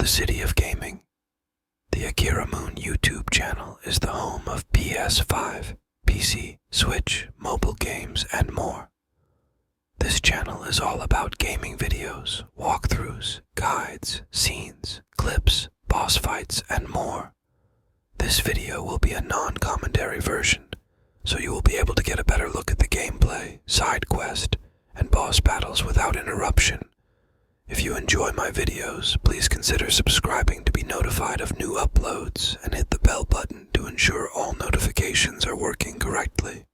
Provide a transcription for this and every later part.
the city of gaming. The AkiraMoun YouTube channel is the home of PS5, PC, Switch, mobile games, and more. This channel is all about gaming videos, walkthroughs, guides, scenes, clips, boss fights, and more. This video will be a non-commentary version, so you will be able to get a better look at the gameplay, side quest, and boss battles without interruption. If you enjoy my videos, please consider subscribing to be notified of new uploads and hit the bell button to ensure all notifications are working correctly.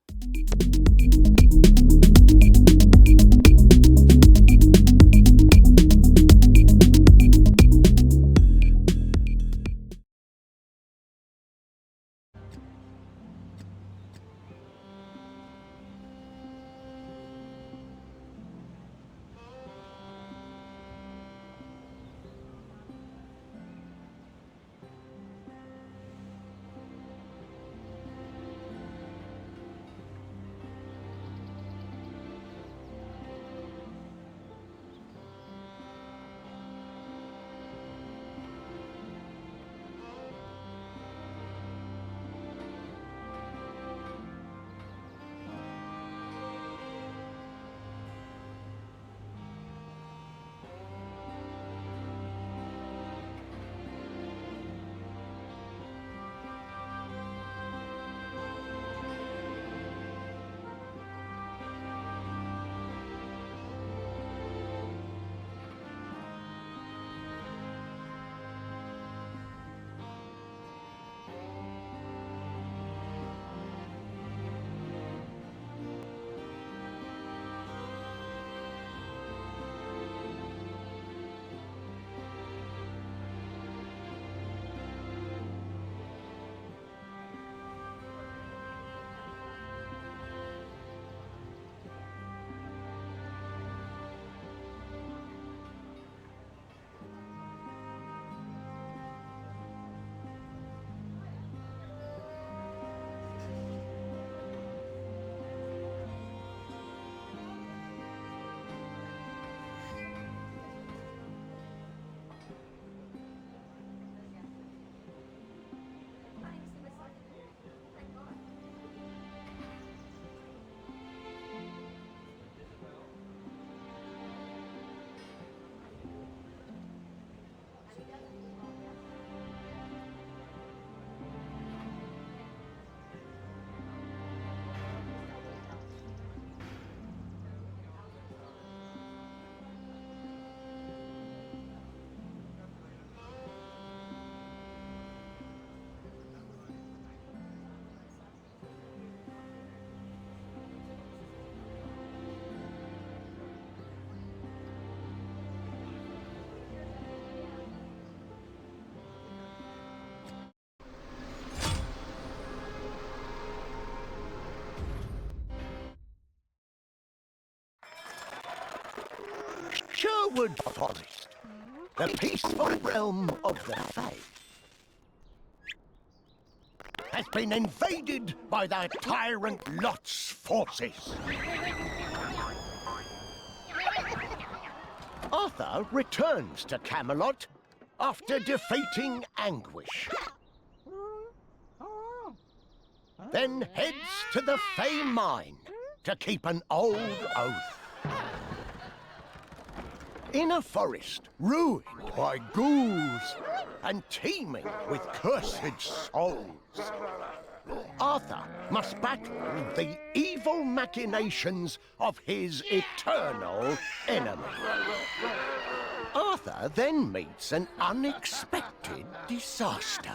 Sherwood Forest, the peaceful realm of the Fae, has been invaded by the tyrant Lot's forces. Arthur returns to Camelot after defeating Anguish, then heads to the Fae mine to keep an old oath. In a forest ruined by ghouls and teeming with cursed souls, Arthur must battle the evil machinations of his eternal enemy. Arthur then meets an unexpected disaster.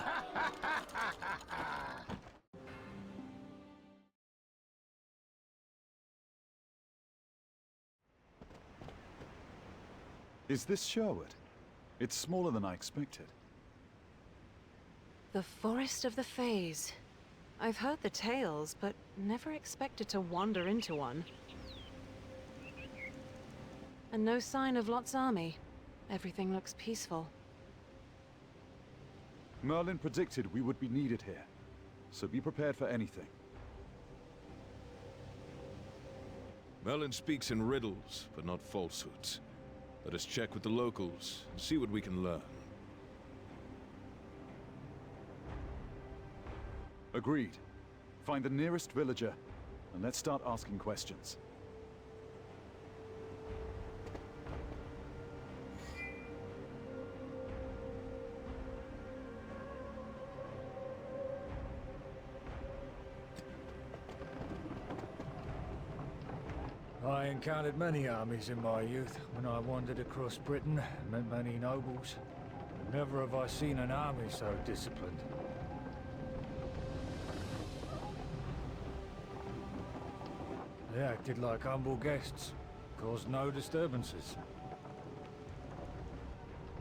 Is this Sherwood? It's smaller than I expected. The Forest of the Fays. I've heard the tales, but never expected to wander into one. And no sign of Lot's army. Everything looks peaceful. Merlin predicted we would be needed here, so be prepared for anything. Merlin speaks in riddles, but not falsehoods. Let us check with the locals, see what we can learn. Agreed. Find the nearest villager, and let's start asking questions. I encountered many armies in my youth when I wandered across Britain and met many nobles. But never have I seen an army so disciplined. They acted like humble guests, caused no disturbances.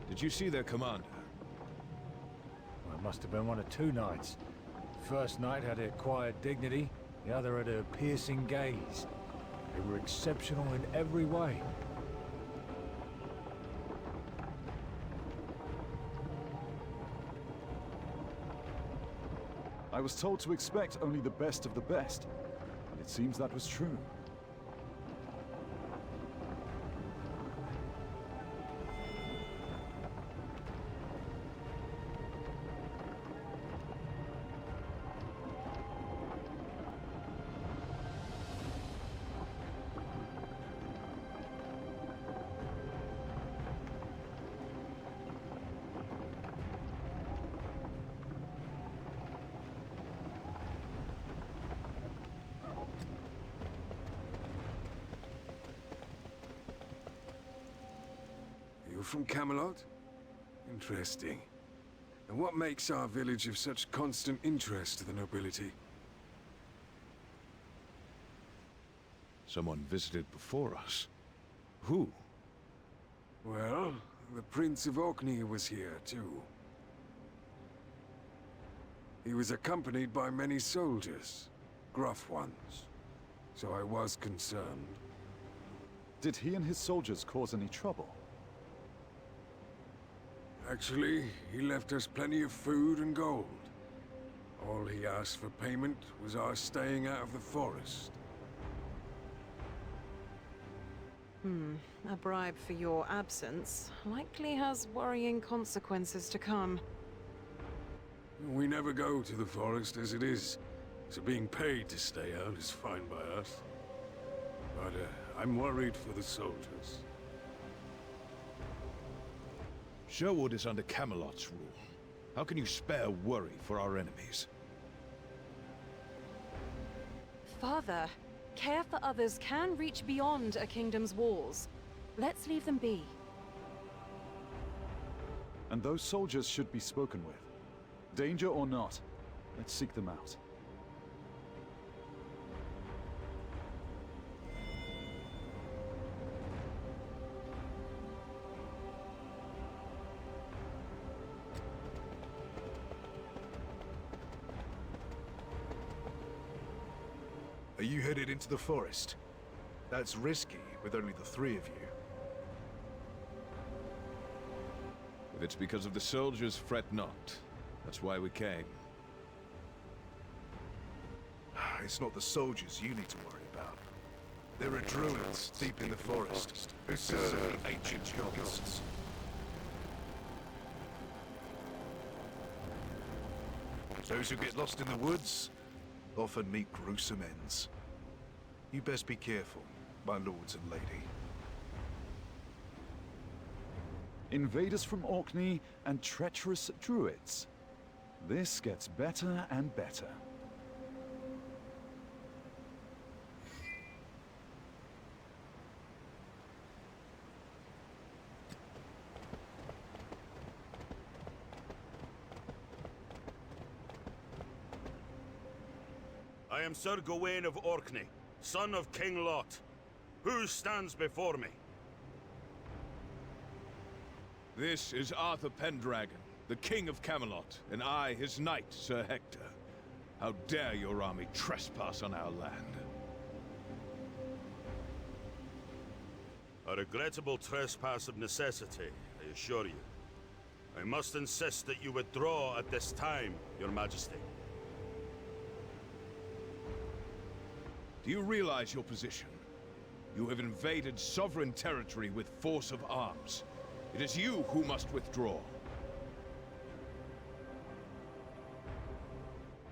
Did you see their commander? Well, it must have been one of two knights. The first knight had a quiet dignity, the other had a piercing gaze. They were exceptional in every way. I was told to expect only the best of the best, and it seems that was true. You're from Camelot? Interesting. And what makes our village of such constant interest to the nobility? Someone visited before us. Who? Well, the Prince of Orkney was here, too. He was accompanied by many soldiers, gruff ones. So I was concerned. Did he and his soldiers cause any trouble? Actually, he left us plenty of food and gold. All he asked for payment was our staying out of the forest. A bribe for your absence likely has worrying consequences to come. We never go to the forest as it is, so being paid to stay out is fine by us. But I'm worried for the soldiers. Sherwood is under Camelot's rule. How can you spare worry for our enemies? Father, care for others can reach beyond a kingdom's walls. Let's leave them be. And those soldiers should be spoken with. Danger or not, let's seek them out. Are you headed into the forest? That's risky, with only the three of you. If it's because of the soldiers, fret not. That's why we came. It's not the soldiers you need to worry about. There are druids deep in the forest who serve the ancient gods. Those who get lost in the woods often meet gruesome ends. You best be careful, my lords and lady. Invaders from Orkney and treacherous druids. This gets better and better. I am Sir Gawain of Orkney, son of King Lot. Who stands before me? This is Arthur Pendragon, the King of Camelot, and I, his knight, Sir Hector. How dare your army trespass on our land? A regrettable trespass of necessity, I assure you. I must insist that you withdraw at this time, Your Majesty. Do you realize your position? You have invaded sovereign territory with force of arms. It is you who must withdraw.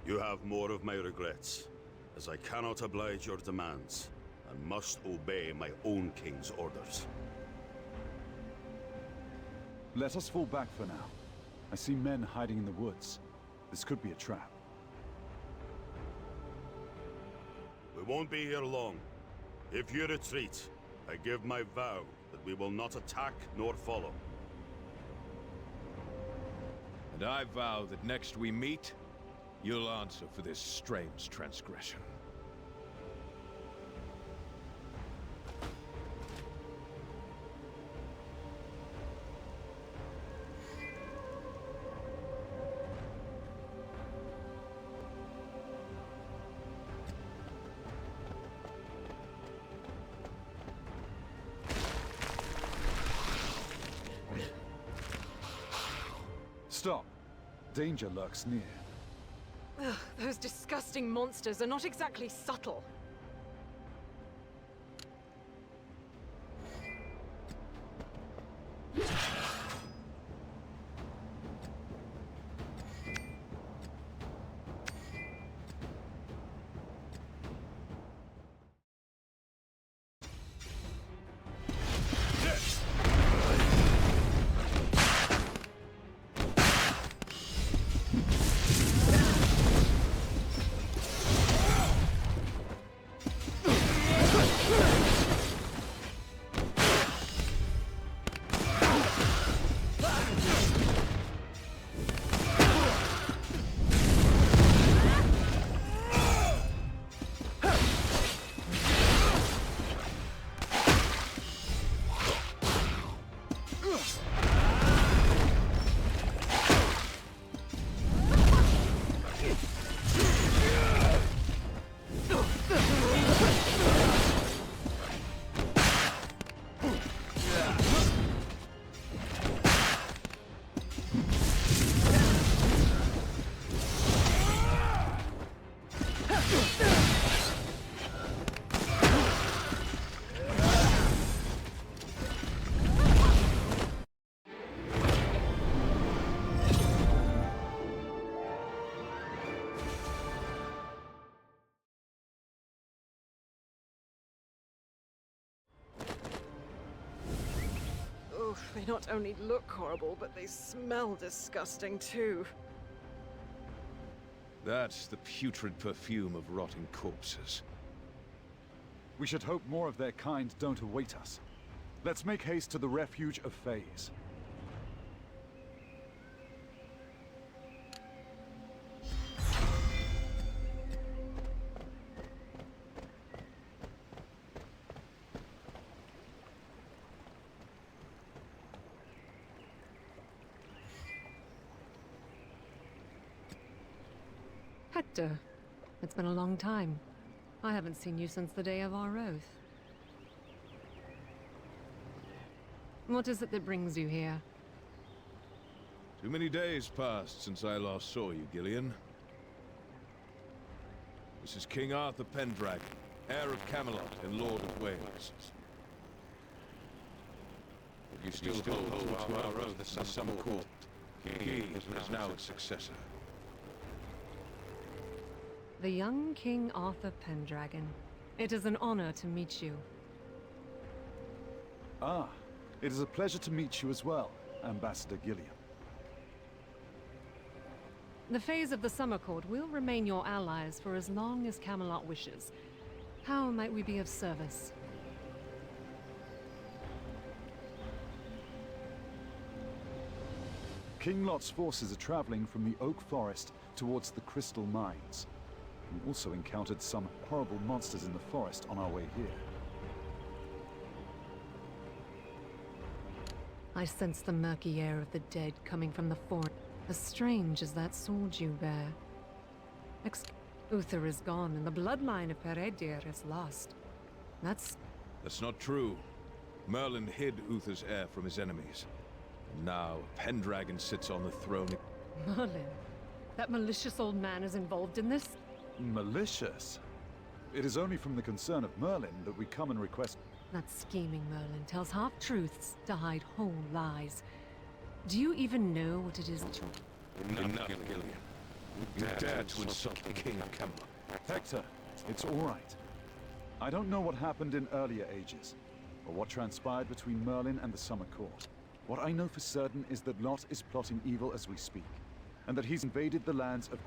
You have more of my regrets, as I cannot oblige your demands, and must obey my own king's orders. Let us fall back for now. I see men hiding in the woods. This could be a trap. We won't be here long. If you retreat, I give my vow that we will not attack nor follow. And I vow that next we meet, you'll answer for this strange transgression. Stop! Danger lurks near. Ugh, those disgusting monsters are not exactly subtle. Oof, they not only look horrible, but they smell disgusting too. That's the putrid perfume of rotting corpses. We should hope more of their kind don't await us. Let's make haste to the refuge of Fays. Hector, it's been a long time. I haven't seen you since the day of our oath. What is it that brings you here? Too many days passed since I last saw you, Gillian. This is King Arthur Pendragon, heir of Camelot and Lord of Wales. You still hold to our oath as some court. He is now its successor. The young King Arthur Pendragon. It is an honor to meet you. Ah, it is a pleasure to meet you as well, Ambassador Gillian. The Fays of the Summer Court will remain your allies for as long as Camelot wishes. How might we be of service? King Lot's forces are traveling from the Oak Forest towards the Crystal Mines. We also encountered some horrible monsters in the forest on our way here. I sense the murky air of the dead coming from the forest, as strange as that sword you bear. Uther is gone, and the bloodline of Peredur is lost. That's not true. Merlin hid Uther's heir from his enemies. And now Pendragon sits on the throne. Merlin. That malicious old man is involved in this? Malicious? It is only from the concern of Merlin that we come and request... That scheming Merlin tells half-truths to hide whole lies. Do you even know what it is to... Enough, Gillian. You dare to insult the King of Camelot. Hector, it's all right. I don't know what happened in earlier ages, or what transpired between Merlin and the Summer Court. What I know for certain is that Lot is plotting evil as we speak, and that he's invaded the lands of...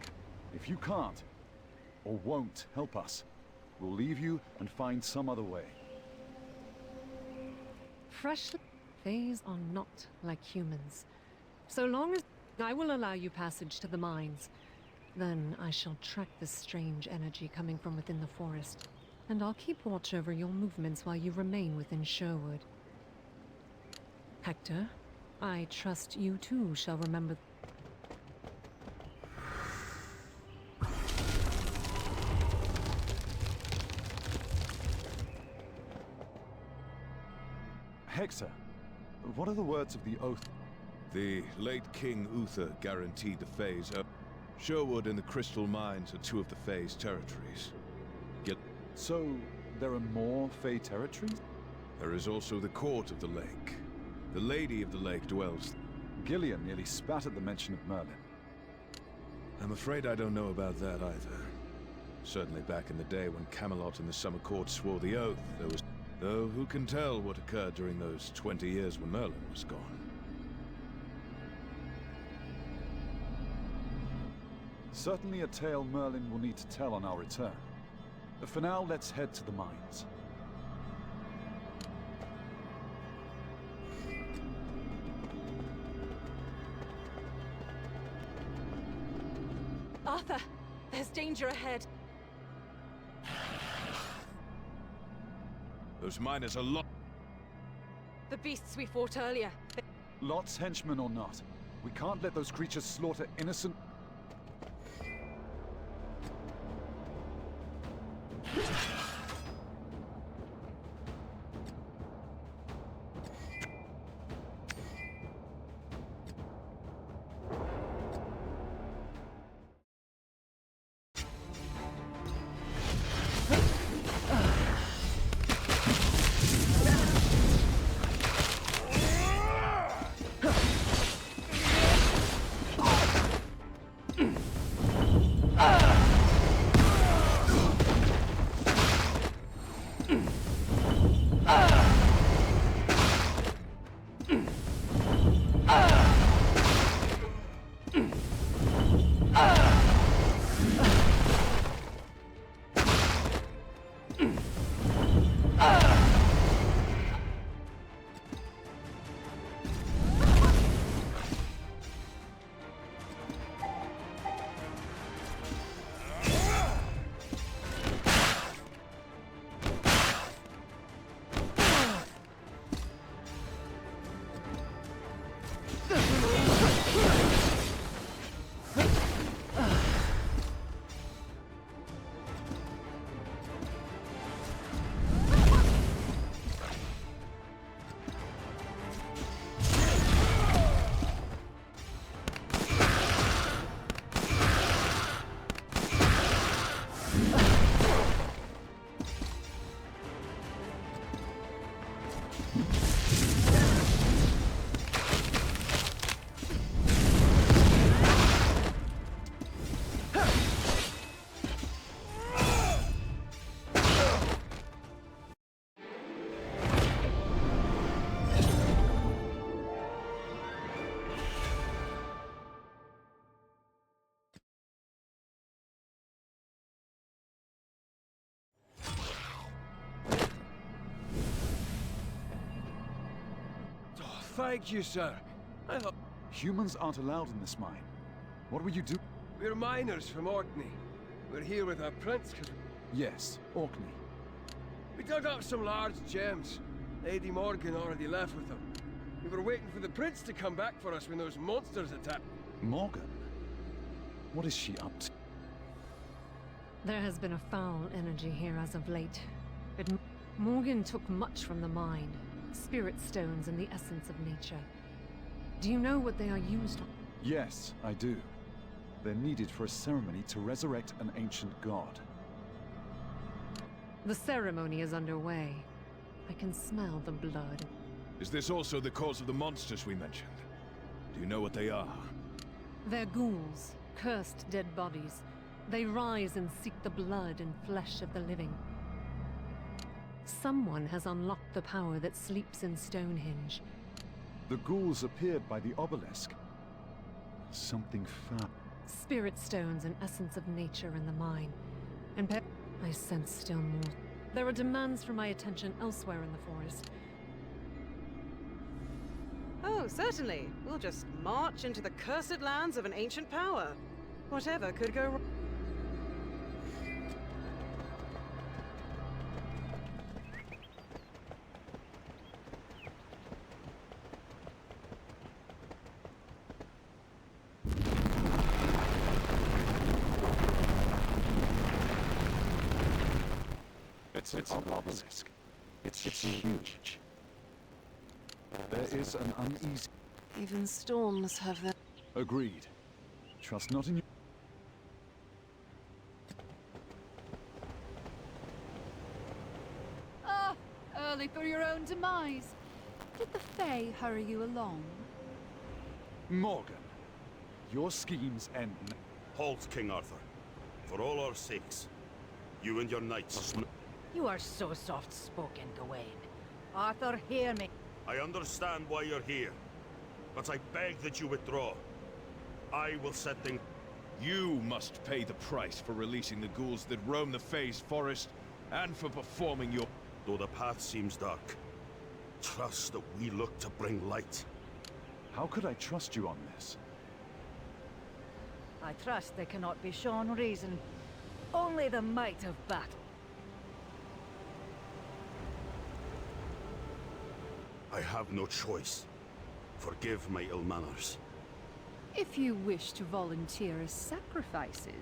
If you can't, or won't help us, we'll leave you and find some other way. Freshly Fays are not like humans. So long as I will allow you passage to the mines, then I shall track this strange energy coming from within the forest, and I'll keep watch over your movements while you remain within Sherwood. Hector, I trust you too shall remember. Hector, what are the words of the oath? The late King Uther guaranteed the Fays. Sherwood and the Crystal Mines are two of the Fays' territories. Yet So, there are more Fey territories? there is also the Court of the Lake. The Lady of the Lake dwells. Gillian nearly spat at the mention of Merlin. I'm afraid I don't know about that either. Certainly back in the day when Camelot and the Summer Court swore the oath, there was... Though who can tell what occurred during those 20 years when Merlin was gone? Certainly a tale Merlin will need to tell on our return. For now, let's head to the mines. Arthur, there's danger ahead. Those miners are locked. The beasts we fought earlier. Lot's henchmen or not, we can't let those creatures slaughter innocent... Thank you, sir. I thought... Humans aren't allowed in this mine. What will you do? We're miners from Orkney. We're here with our prince because... Yes, Orkney. We dug up some large gems. Lady Morgan already left with them. We were waiting for the prince to come back for us when those monsters attacked. Morgan? What is she up to? There has been a foul energy here as of late. But Morgan took much from the mine. Spirit stones and the essence of nature. Do you know what they are used for? Yes, I do. They're needed for a ceremony to resurrect an ancient god. The ceremony is underway. I can smell the blood. Is this also the cause of the monsters we mentioned? Do you know what they are? They're ghouls, Cursed dead bodies. They rise and seek the blood and flesh of the living. Someone has unlocked the power that sleeps in Stonehenge. The ghouls appeared by the obelisk. Something foul. Spirit stones and essence of nature in the mine. And I sense still more. There are demands for my attention elsewhere in the forest. Oh, certainly. We'll just march into the cursed lands of an ancient power. Whatever could go wrong. It's an obelisk. It's huge. There is an uneasy... Even storms have their... Agreed. Trust not in you. Ah, early for your own demise. Did the Fae hurry you along? Morgan, your schemes end... Halt, King Arthur. For all our sakes. You and your knights... You are so soft-spoken, Gawain. Arthur, hear me. I understand why you're here, but I beg that you withdraw. I will set things... You must pay the price for releasing the ghouls that roam the Fae's forest, and for performing your... Though the path seems dark, trust that we look to bring light. How could I trust you on this? I trust they cannot be shown reason. Only the might of battle. I have no choice. Forgive my ill manners. If you wish to volunteer as sacrifices...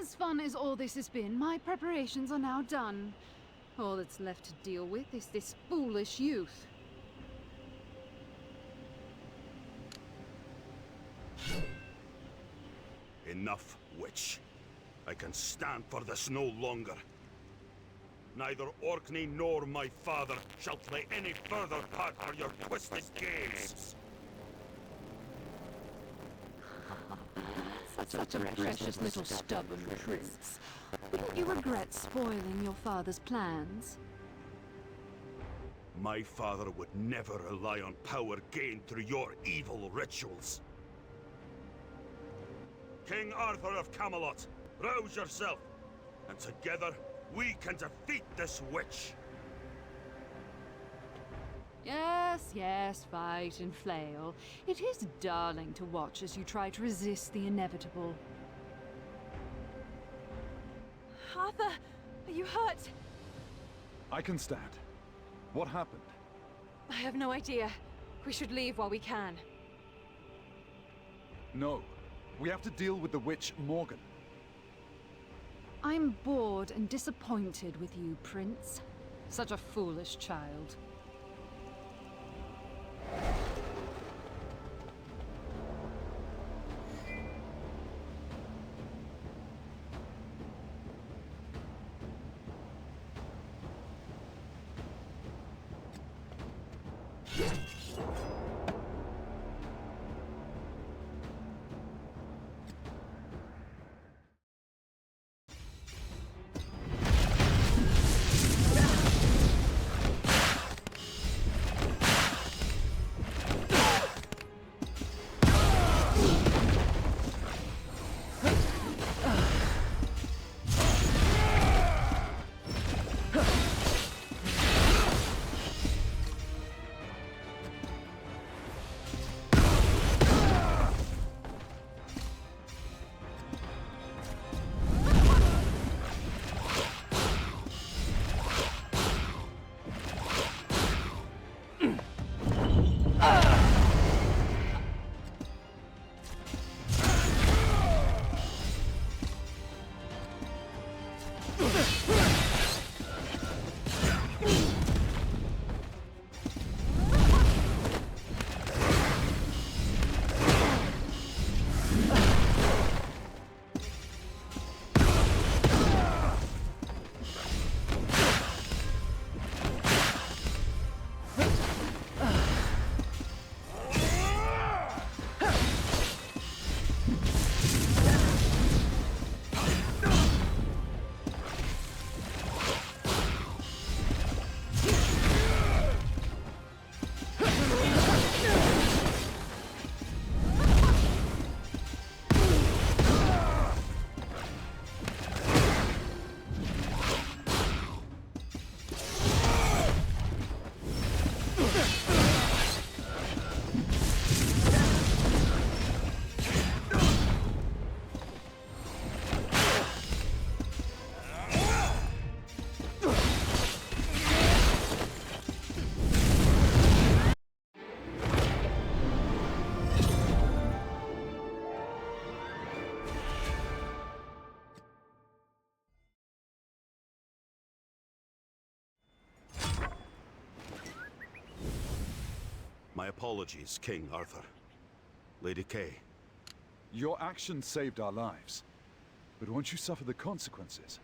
As fun as all this has been, my preparations are now done. All that's left to deal with is this foolish youth. Enough, witch. I can stand for this no longer. Neither Orkney nor my father shall play any further part for your twisted games. Such a precious little stubborn prince. Wouldn't you regret spoiling your father's plans? My father would never rely on power gained through your evil rituals. King Arthur of Camelot, rouse yourself, and together we can defeat this witch. Yes, yes, fight and flail. It is darling to watch as you try to resist the inevitable. Arthur, are you hurt? I can stand. What happened? I have no idea. We should leave while we can. No. We have to deal with the witch Morgan. I'm bored and disappointed with you, Prince. Such a foolish child. apologies, King Arthur. Lady Kay. Your actions saved our lives. But won't you suffer the consequences?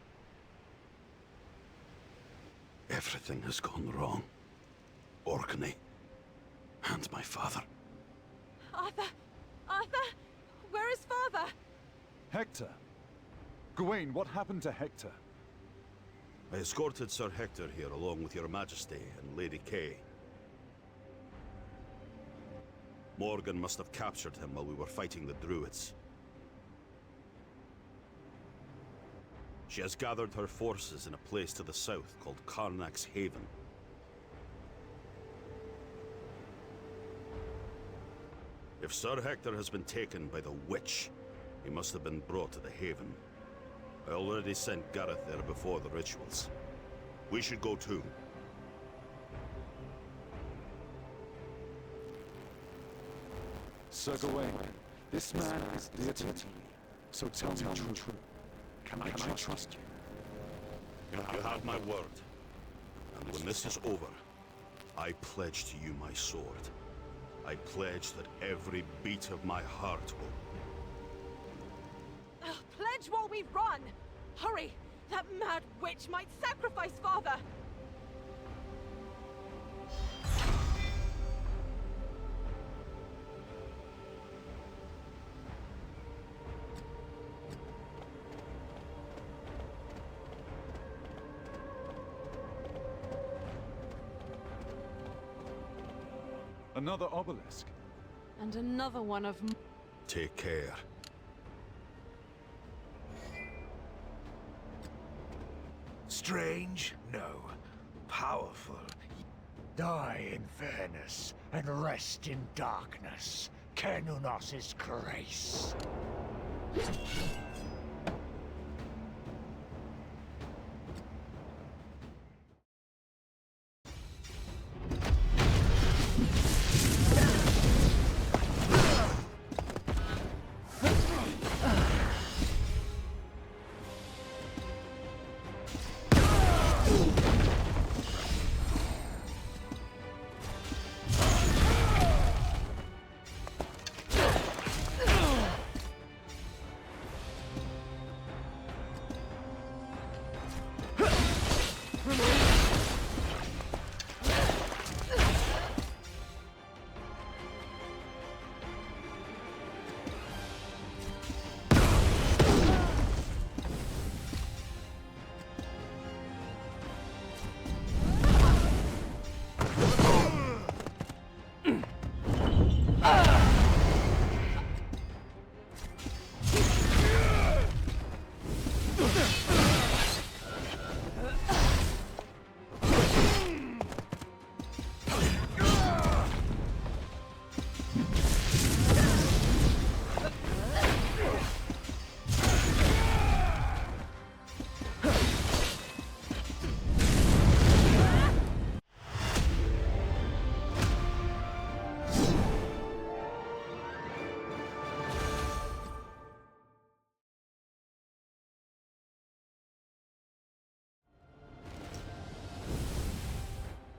Everything has gone wrong. Orkney. And my father. Arthur! Arthur! Where is father? Hector! Gawain, what happened to Hector? I escorted Sir Hector here along with your majesty and Lady Kay. Morgan must have captured him while we were fighting the Druids. She has gathered her forces in a place to the south called Karnak's Haven. If Sir Hector has been taken by the witch, he must have been brought to the Haven. I already sent Gareth there before the rituals. We should go too. Sir Gawain, this man is dear to me. So tell me true. Can I trust you? You have my word. And when this is over, I pledge to you my sword. I pledge that every beat of my heart will... Pledge while we run! Hurry! That mad witch might sacrifice father! Another obelisk. And another one of... Take care. Strange? No. Powerful. Die in fairness and rest in darkness. Canunos' grace.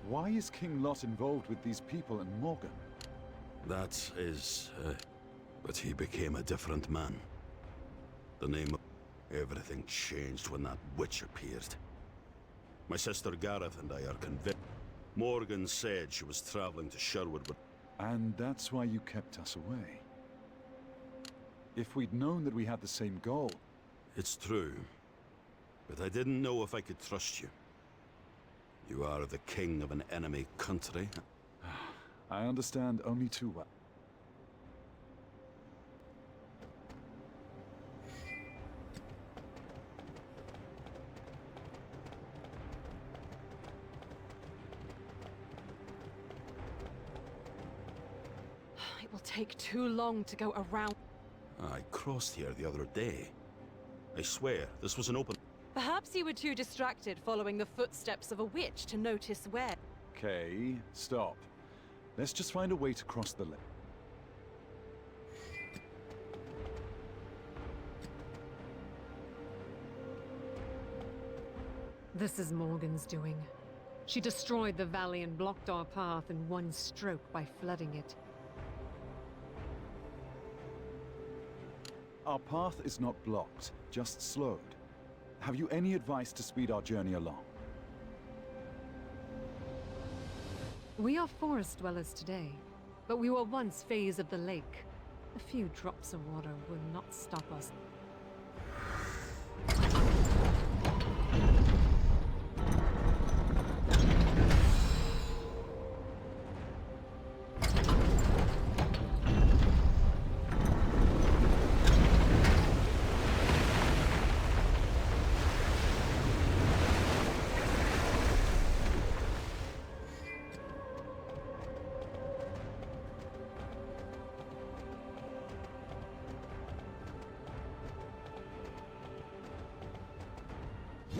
Why is King Lot involved with these people and Morgan? That is... but he became a different man. The name of... Everything changed when that witch appeared. My sister Gareth and I are convinced. Morgan said she was traveling to Sherwood with... And that's why you kept us away. If we'd known that we had the same goal... It's true. But I didn't know if I could trust you. You are the king of an enemy country. I understand only too well. It will take too long to go around. I crossed here the other day. I swear, this was an open... Perhaps you were too distracted following the footsteps of a witch to notice where... Okay, stop. Let's just find a way to cross the lake. This is Morgan's doing. She destroyed the valley and blocked our path in one stroke by flooding it. Our path is not blocked, just slowed. Have you any advice to speed our journey along? We are forest dwellers today, but we were once Fays of the lake. A few drops of water will not stop us.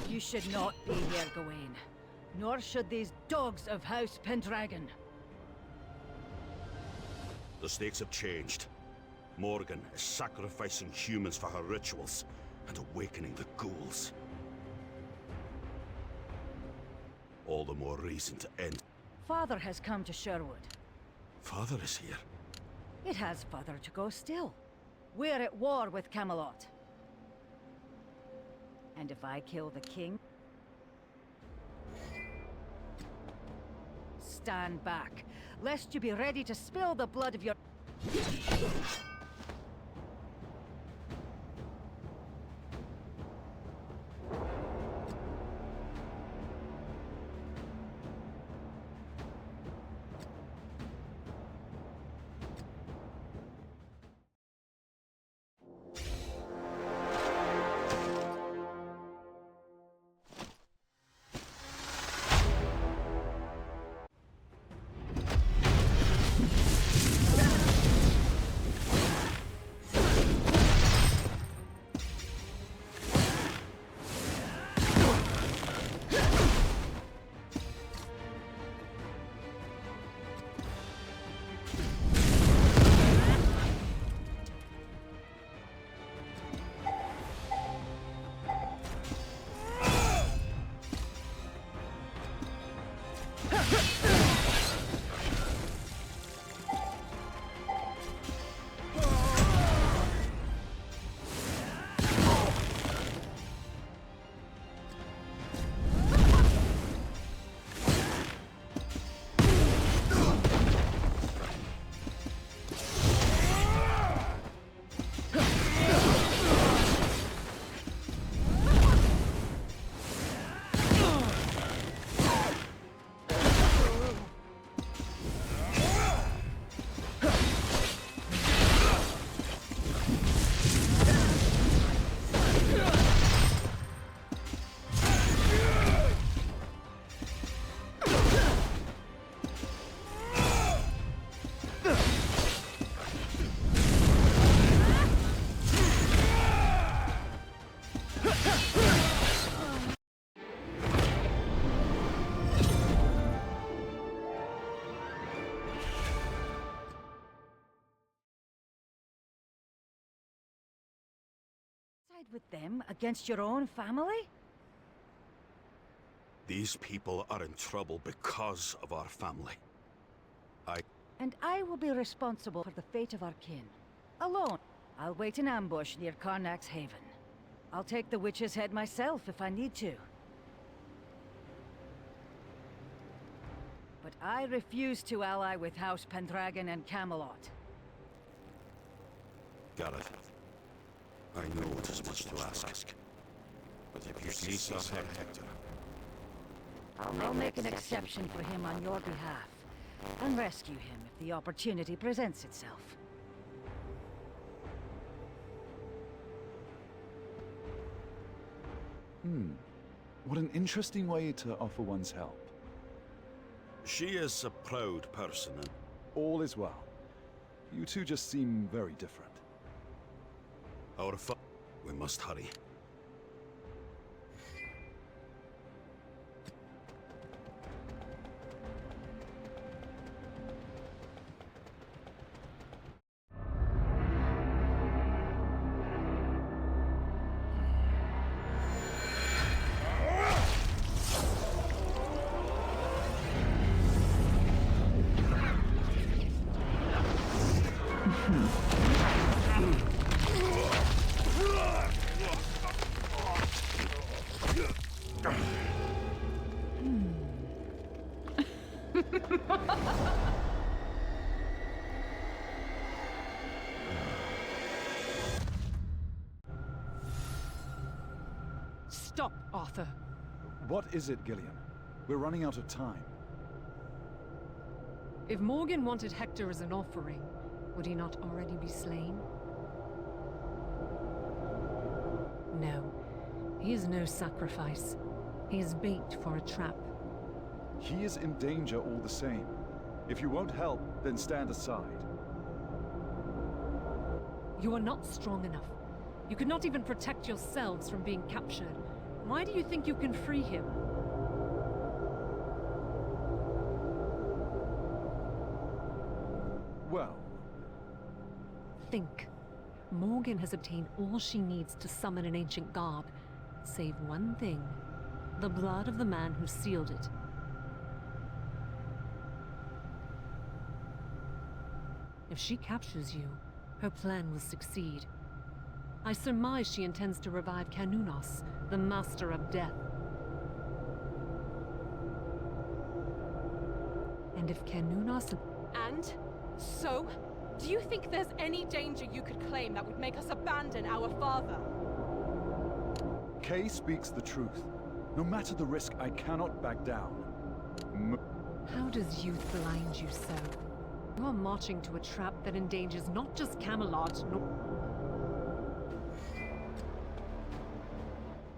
You should not be here, Gawain. Nor should these dogs of House Pendragon. The stakes have changed. Morgan is sacrificing humans for her rituals and awakening the ghouls. All the more reason to end. Father has come to Sherwood. Father is here. It has further to go still. We're at war with Camelot. And if I kill the king... Stand back, lest you be ready to spill the blood of your... Side with them against your own family? These people are in trouble because of our family. And I will be responsible for the fate of our kin. Alone. I'll wait in ambush near Karnak's Haven. I'll take the witch's head myself if I need to. But I refuse to ally with House Pendragon and Camelot. Gareth, I know it is much to ask, but if you see Sir Hector... I'll make an exception for him on your behalf, and rescue him if the opportunity presents itself. What an interesting way to offer one's help. She is a proud person and... All is well. You two just seem very different. We must hurry. Stop, Arthur. What is it, Gillian? We're running out of time. If Morgan wanted Hector as an offering, would he not already be slain? No. He is no sacrifice. He is bait for a trap. He is in danger all the same. If you won't help, then stand aside. You are not strong enough. You could not even protect yourselves from being captured. Why do you think you can free him? Well... Think. Morgan has obtained all she needs to summon an ancient garb, save one thing. The blood of the man who sealed it. If she captures you, her plan will succeed. I surmise she intends to revive Canunos, the Master of Death. And if Canunos... And? So? Do you think there's any danger you could claim that would make us abandon our father? Kay speaks the truth. No matter the risk, I cannot back down. How does youth blind you so? You are marching to a trap that endangers not just Camelot, nor...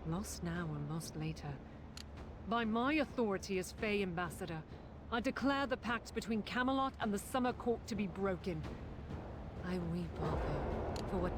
Lost now or lost later. By my authority as Fey Ambassador, I declare the pact between Camelot and the Summer Court to be broken. I weep, Arthur, for what...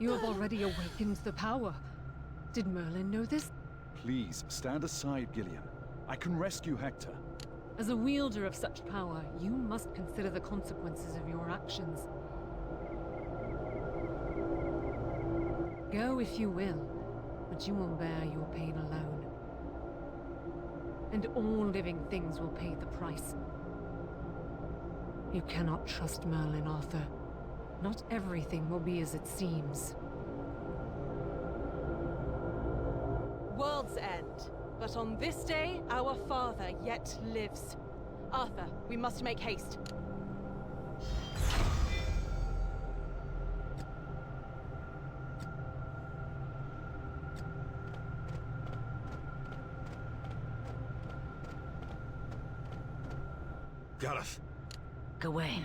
You have already awakened the power. Did Merlin know this? Please, stand aside, Gillian. I can rescue Hector. As a wielder of such power, you must consider the consequences of your actions. Go if you will, but you will bear your pain alone. And all living things will pay the price. You cannot trust Merlin, Arthur. Not everything will be as it seems. World's End. But on this day, our father yet lives. Arthur, we must make haste. Gareth. Gawain.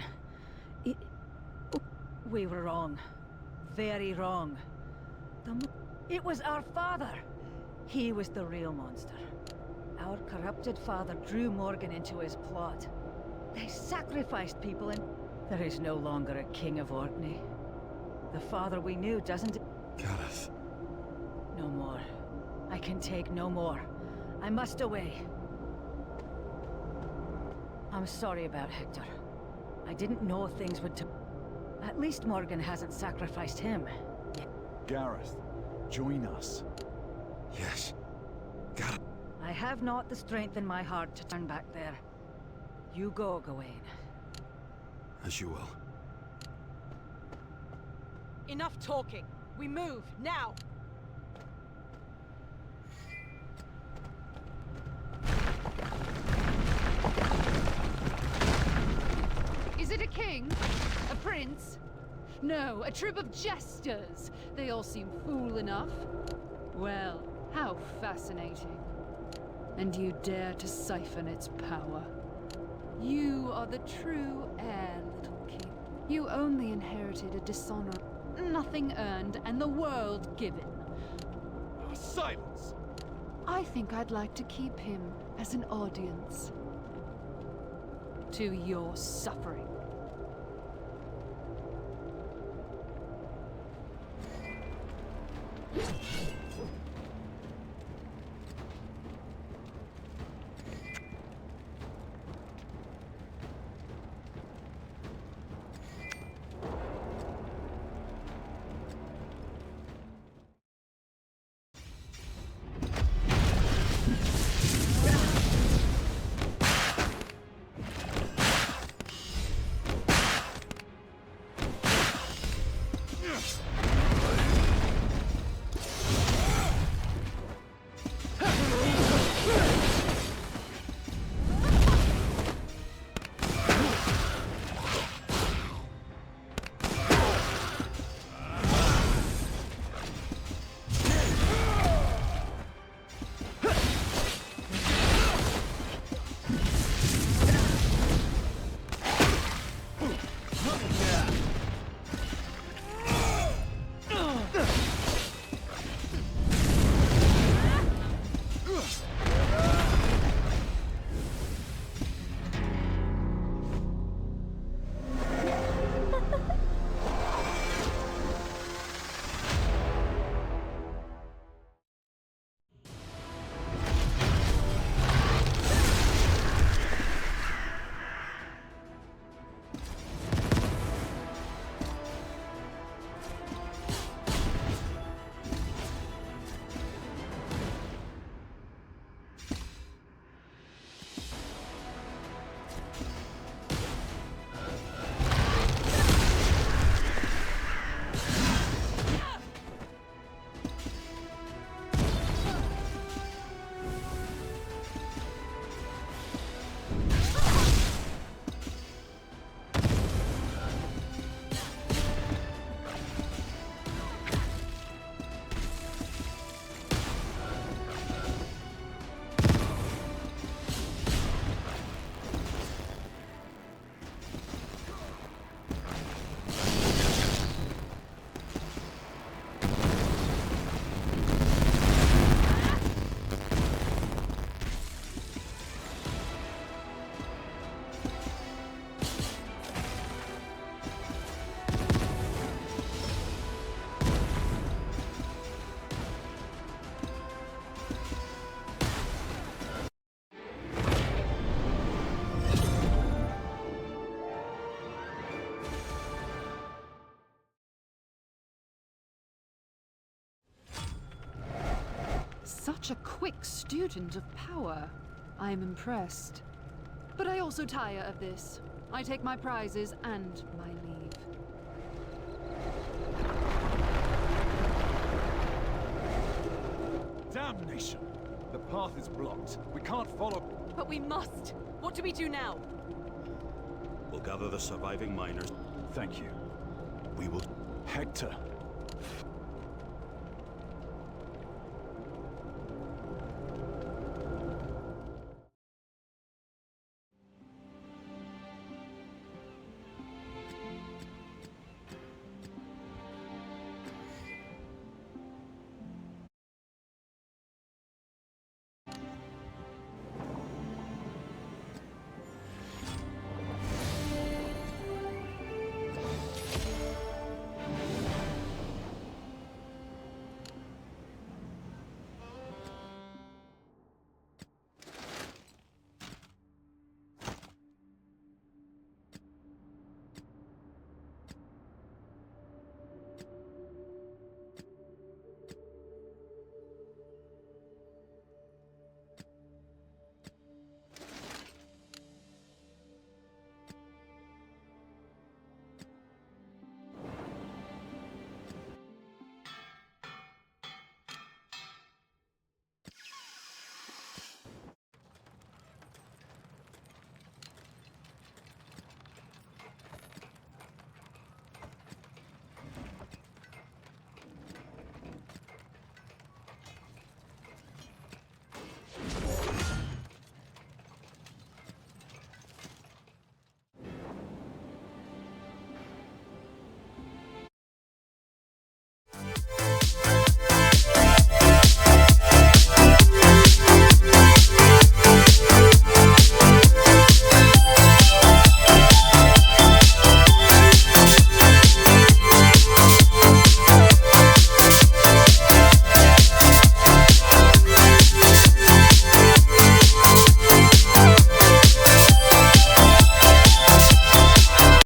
We were wrong. Very wrong. It was our father. He was the real monster. Our corrupted father drew Morgan into his plot. They sacrificed people and... There is no longer a king of Orkney. The father we knew doesn't... Gareth. No more. I can take no more. I must away. I'm sorry about Hector. I didn't know things would... At least Morgan hasn't sacrificed him. Gareth, join us. Yes. Gareth. I have not the strength in my heart to turn back there. You go, Gawain. As you will. Enough talking. We move, now! Is it a king? A prince? No, a troop of jesters. They all seem fool enough. Well, how fascinating. And you dare to siphon its power. You are the true heir, little king. You only inherited a dishonor, nothing earned, and the world given. Silence! I think I'd like to keep him as an audience. To your suffering. Such a quick student of power. I am impressed. But I also tire of this. I take my prizes and my leave. Damnation! The path is blocked. We can't follow. But we must! What do we do now? We'll gather the surviving miners. Thank you. We will... Hector.